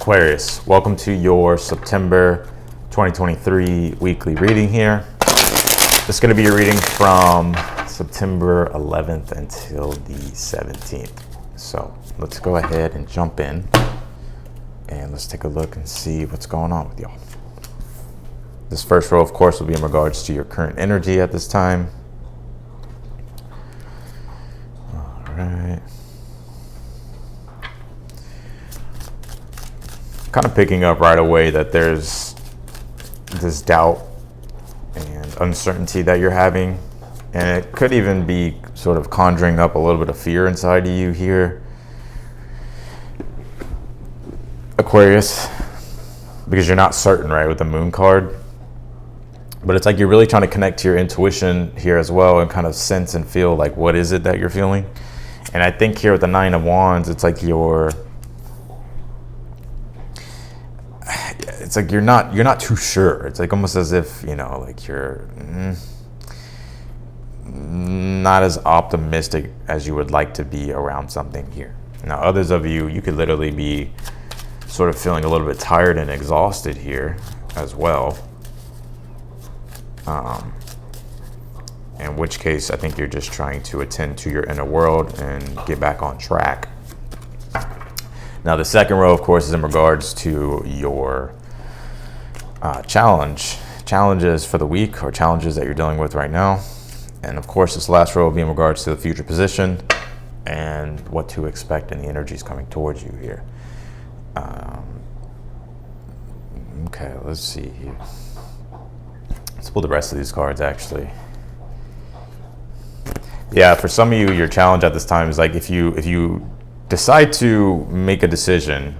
Aquarius, welcome to your September 2023 weekly reading here. This is going to be a reading from September 11th until the 17th. So let's go ahead and jump in and let's take a look and see what's going on with y'all. This first row, of course, will be in regards to your current energy at this time. All right. Kind of picking up right away that there's this doubt and uncertainty that you're having, and it could even be sort of conjuring up a little bit of fear inside of you here, Aquarius, because you're not certain, right, with the moon card. But it's like you're really trying to connect to your intuition here as well and kind of sense and feel like what is it that you're feeling. And I think here with the Nine of Wands, it's like you're not too sure. It's like almost as if, you know, like you're not as optimistic as you would like to be around something here. Now, others of you could literally be sort of feeling a little bit tired and exhausted here as well. In which case, I think you're just trying to attend to your inner world and get back on track. Now, the second row, of course, is in regards to your challenges for the week, or challenges that you're dealing with right now. And of course, this last row will be in regards to the future position and what to expect and the energies coming towards you here. Okay, let's see here. Let's pull the rest of these cards, actually. Yeah, for some of you, your challenge at this time is like if you decide to make a decision,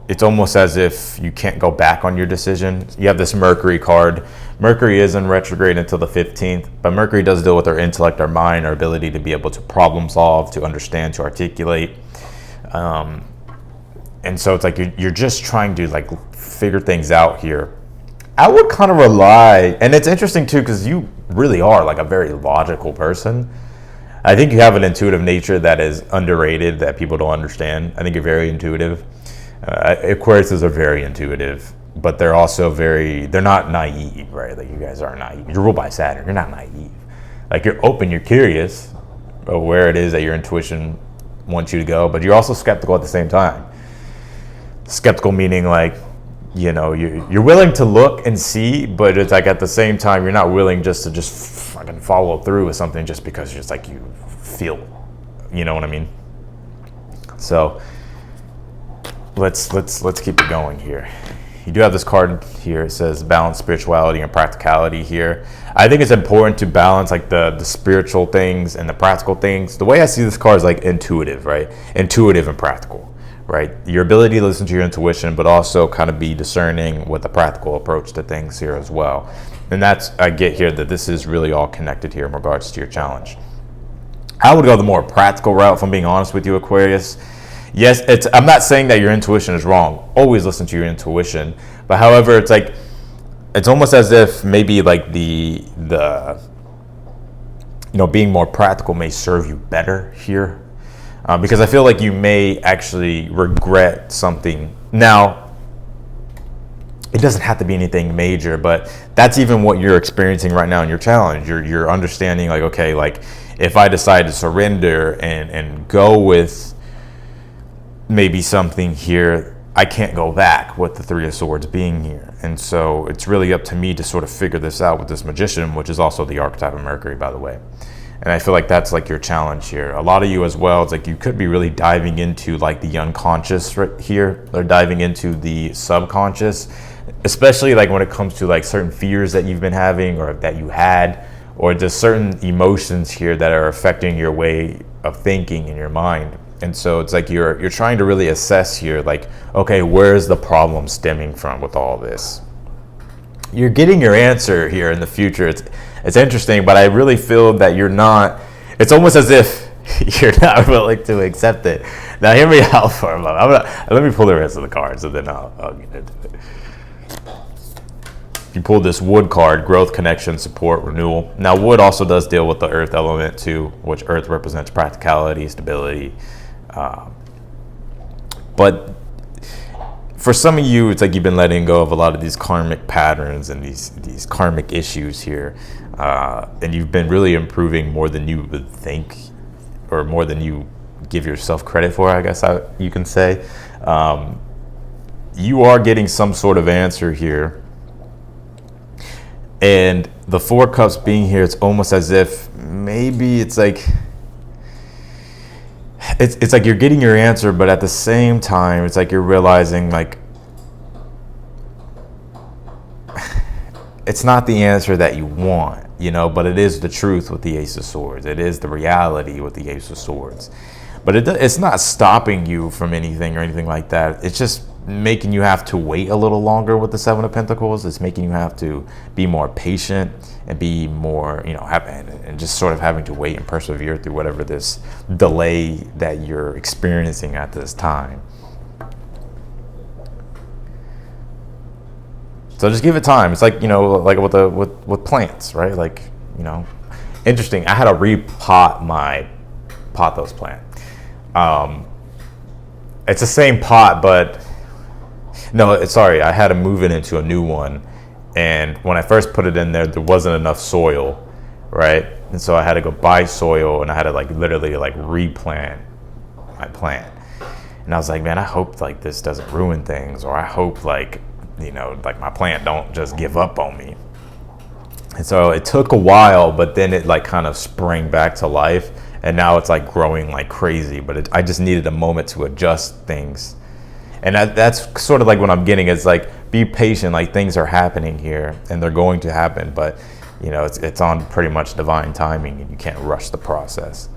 it's almost as if you can't go back on your decision. You have this Mercury card. Mercury is in retrograde until the 15th, but Mercury does deal with our intellect, our mind, our ability to be able to problem solve, to understand, to articulate. And so it's like you're just trying to like figure things out here. I would kind of rely, and it's interesting too, because you really are like a very logical person. I think you have an intuitive nature that is underrated, that people don't understand. I think you're very intuitive. Aquariuses are very intuitive, but they're also they're not naive, right? Like you guys aren't naive. You're ruled by Saturn. You're not naive. Like you're open, you're curious of where it is that your intuition wants you to go, but you're also skeptical at the same time. Skeptical meaning like, you know, you're willing to look and see, but it's like at the same time, you're not willing just to fucking follow through with something just because it's like you feel, you know what I mean? So let's keep it going here. You do have this card here. It says balance spirituality and practicality here. I think it's important to balance like the spiritual things and the practical things. The way I see this card is like intuitive, right? Intuitive and practical. Right, your ability to listen to your intuition, but also kind of be discerning with a practical approach to things here as well. And that's, I get here that this is really all connected here in regards to your challenge. I would go the more practical route, if I'm being honest with you, Aquarius. Yes, I'm not saying that your intuition is wrong. Always listen to your intuition. But however, it's like, it's almost as if maybe like the you know, being more practical may serve you better here. Because I feel like you may actually regret something. Now, it doesn't have to be anything major, but that's even what you're experiencing right now in your challenge. You're understanding like, okay, like if I decide to surrender and go with maybe something here, I can't go back with the Three of Swords being here. And so it's really up to me to sort of figure this out with this Magician, which is also the archetype of Mercury, by the way. And I feel like that's like your challenge here. A lot of you as well, it's like you could be really diving into like the unconscious right here, or diving into the subconscious, especially like when it comes to like certain fears that you've been having or that you had, or just certain emotions here that are affecting your way of thinking in your mind. And so it's like you're trying to really assess here, like, okay, where's the problem stemming from with all this? You're getting your answer here in the future. It's interesting, but I really feel that you're not, it's almost as if you're not willing to accept it. Now hear me out for a moment. Let me pull the rest of the cards and then I'll get into it. You pulled this wood card, growth, connection, support, renewal. Now wood also does deal with the earth element too, which earth represents practicality, stability. But for some of you, it's like you've been letting go of a lot of these karmic patterns and these karmic issues here, and you've been really improving more than you would think, or more than you give yourself credit for, I guess you can say. You are getting some sort of answer here, and the Four of Cups being here, it's almost as if maybe it's like you're getting your answer, but at the same time, it's like you're realizing like it's not the answer that you want, but it is the truth with the Ace of Swords. It is the reality with the Ace of Swords. But it's not stopping you from anything or anything like that. It's just making you have to wait a little longer with the Seven of Pentacles. It's making you have to be more patient and be more, and just sort of having to wait and persevere through whatever this delay that you're experiencing at this time. So just give it time. It's like, like with plants, right? Like, interesting. I had to repot my pothos plant. It's the same pot, but no, sorry, I had to move it into a new one. And when I first put it in there wasn't enough soil, right? And so I had to go buy soil, and I had to literally replant my plant. And I was like, man, I hope this doesn't ruin things, or I hope my plant don't just give up on me. And so it took a while, but then it kind of sprang back to life, and now it's growing like crazy. But I just needed a moment to adjust things. And that's sort of what I'm getting. It's be patient. Things are happening here, and they're going to happen. But it's on pretty much divine timing, and you can't rush the process.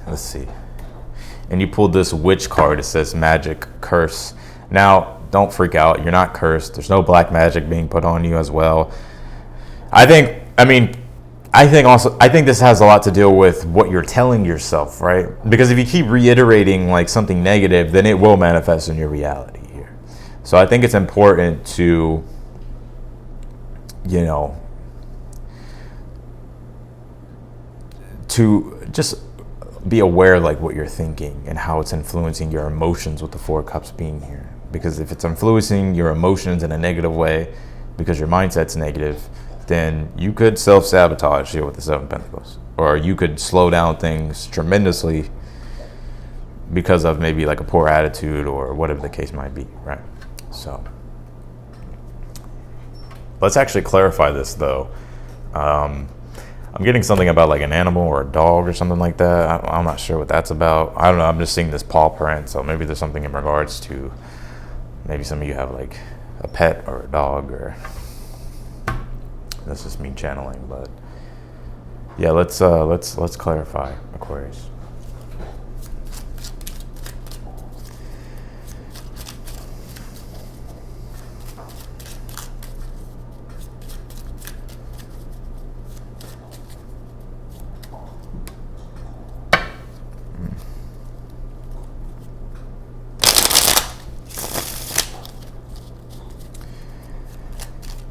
Let's see. And you pulled this witch card. It says magic, curse. Now, don't freak out. You're not cursed. There's no black magic being put on you as well. I think this has a lot to do with what you're telling yourself, right? Because if you keep reiterating something negative, then it will manifest in your reality here. So I think it's important to, to just be aware of what you're thinking and how it's influencing your emotions with the Four of Cups being here. Because if it's influencing your emotions in a negative way, because your mindset's negative, then you could self-sabotage here with the Seven of Pentacles. Or you could slow down things tremendously because of maybe a poor attitude or whatever the case might be, right? So let's actually clarify this though. I'm getting something about an animal or a dog or something like that. I'm not sure what that's about. I don't know. I'm just seeing this paw print, so maybe there's something in regards to maybe some of you have a pet or a dog, or that's just me channeling. But yeah, let's clarify, Aquarius.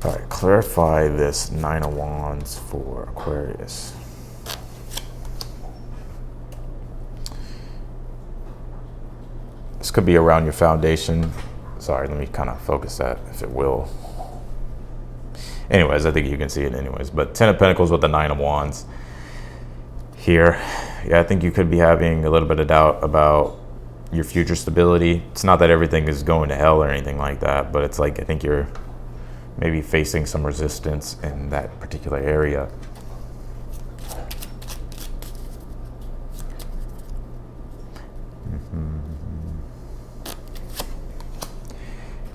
All right, clarify this Nine of Wands for Aquarius. This could be around your foundation. Sorry, let me kind of focus that, if it will. Anyways, I think you can see it anyways. But Ten of Pentacles with the Nine of Wands here. Yeah, I think you could be having a little bit of doubt about your future stability. It's not that everything is going to hell or anything like that, but it's I think you're maybe facing some resistance in that particular area.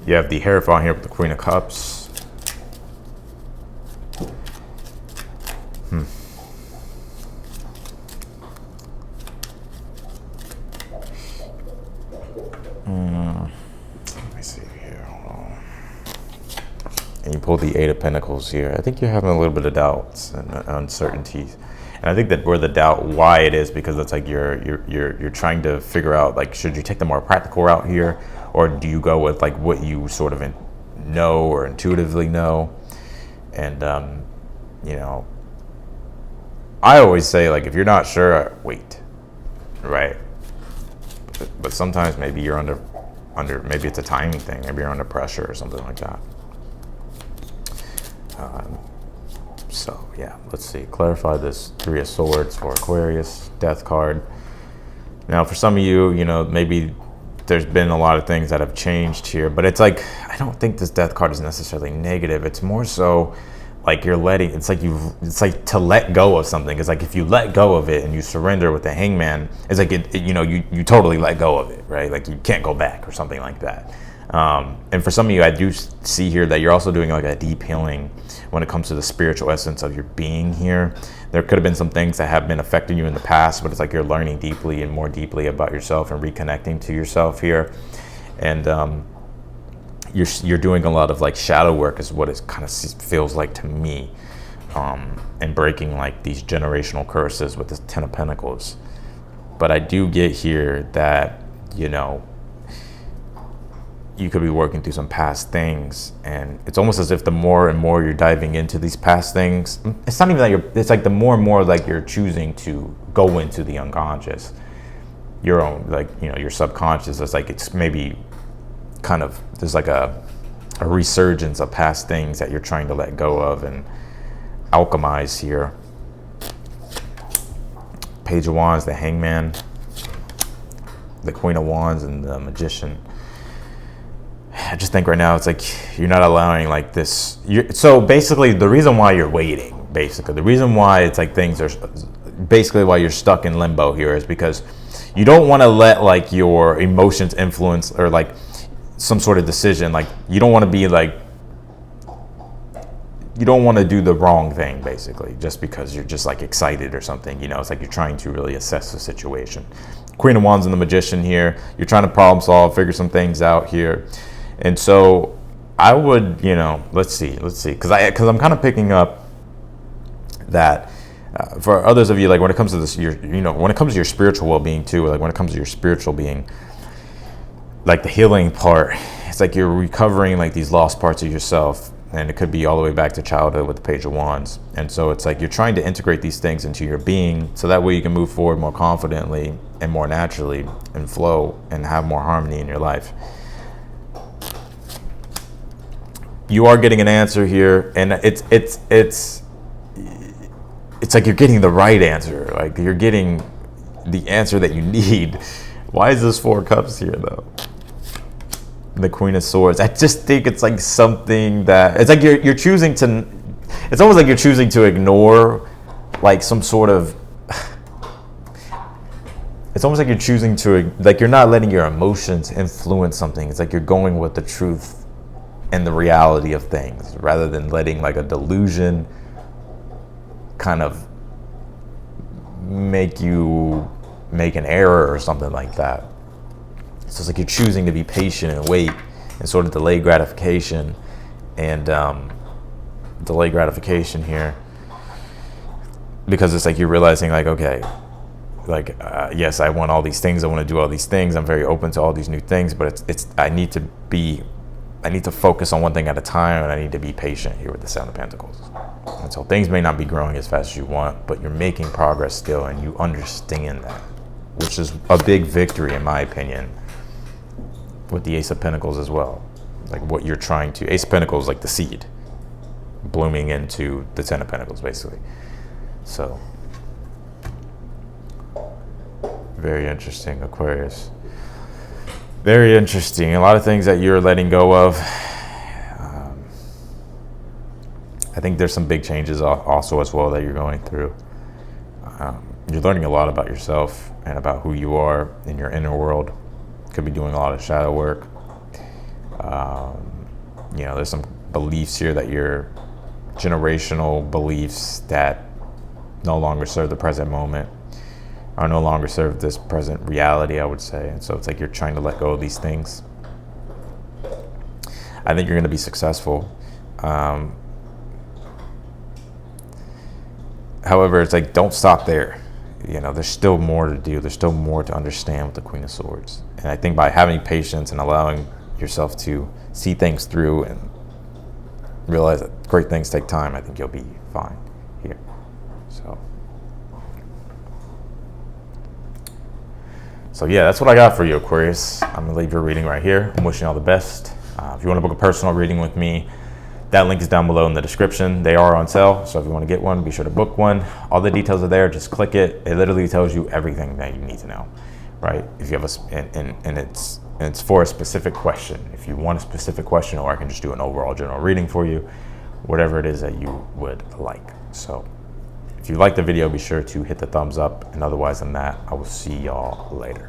You have the Hierophant here with the Queen of Cups. Let me see here. Hold on. And you pull the Eight of Pentacles here. I think you're having a little bit of doubts and uncertainties. And I think that where the doubt, why it is, because it's you're trying to figure out should you take the more practical route here, or do you go with what you sort of know or intuitively know? And I always say if you're not sure, wait. right? But sometimes maybe you're under maybe it's a timing thing. Maybe you're under pressure or something like that. So yeah, let's see. Clarify this Three of Swords for Aquarius, Death card. Now, for some of you, maybe there's been a lot of things that have changed here, but it's like, I don't think this Death card is necessarily negative. It's more so like it's like to let go of something. It's like if you let go of it and you surrender with the Hangman, it's like you totally let go of it, right? Like you can't go back or something like that. And for some of you, I do see here that you're also doing like a deep healing when it comes to the spiritual essence of your being here. There could have been some things that have been affecting you in the past, but it's like you're learning deeply and more deeply about yourself and reconnecting to yourself here. And you're doing a lot of like shadow work is what it kind of feels like to me, and breaking like these generational curses with the Ten of Pentacles. But I do get here that you could be working through some past things, and it's almost as if the more and more you're diving into these past things, it's not even that it's like the more and more like you're choosing to go into the unconscious, your own, like your subconscious. It's like it's maybe kind of, there's like a resurgence of past things that you're trying to let go of and alchemize here. Page of Wands, the Hangman, the Queen of Wands, and the Magician. I just think right now it's like you're not allowing like this. So basically the reason why you're waiting, the reason why it's like things are basically why you're stuck in limbo here is because you don't want to let like your emotions influence, or like some sort of decision. Like you don't want to be like, you don't want to do the wrong thing basically just because you're just like excited or something. It's like you're trying to really assess the situation. Queen of Wands and the Magician here, you're trying to problem solve, figure some things out here. And so I would, let's see, because I'm kind of picking up that for others of you, like when it comes to this, when it comes to your spiritual well-being too, like when it comes to your spiritual being, like the healing part, it's like you're recovering like these lost parts of yourself, and it could be all the way back to childhood with the Page of Wands. And so it's like you're trying to integrate these things into your being so that way you can move forward more confidently and more naturally and flow and have more harmony in your life. You are getting an answer here, and it's like you're getting the right answer. Like you're getting the answer that you need. Why is this Four of Cups here though? The Queen of Swords. I just think it's like something that it's like you're choosing to. It's almost like you're choosing to ignore like some sort of. It's almost like you're choosing to, like you're not letting your emotions influence something. It's like you're going with the truth and the reality of things rather than letting like a delusion kind of make you make an error or something like that. So it's like you're choosing to be patient and wait and sort of delay gratification and delay gratification here, because it's like you're realizing like, okay, like yes, I want all these things, I want to do all these things, I'm very open to all these new things, but it's I need to focus on one thing at a time, and I need to be patient here with the Seven of Pentacles. And so things may not be growing as fast as you want, but you're making progress still, and you understand that, which is a big victory in my opinion, with the Ace of Pentacles as well. Like what you're trying to, Ace of Pentacles, like the seed blooming into the Ten of Pentacles basically. So very interesting, Aquarius. Very interesting. A lot of things that you're letting go of. I think there's some big changes also as well that you're going through. You're learning a lot about yourself and about who you are in your inner world. Could be doing a lot of shadow work. There's some beliefs here that your generational beliefs that no longer serve the present moment, or no longer serve this present reality, I would say. And so it's like you're trying to let go of these things. I think you're going to be successful. However, it's like, don't stop there. There's still more to do. There's still more to understand with the Queen of Swords. And I think by having patience and allowing yourself to see things through and realize that great things take time, I think you'll be fine here. So So yeah, that's what I got for you, Aquarius. I'm gonna leave your reading right here. I'm wishing you all the best. If you want to book a personal reading with me, that link is down below in the description. They are on sale, so if you want to get one, be sure to book one. All the details are there. Just click it. It literally tells you everything that you need to know, right? If you have and it's for a specific question. If you want a specific question, or I can just do an overall general reading for you, whatever it is that you would like. So if you like the video, be sure to hit the thumbs up, and otherwise than that, I will see y'all later.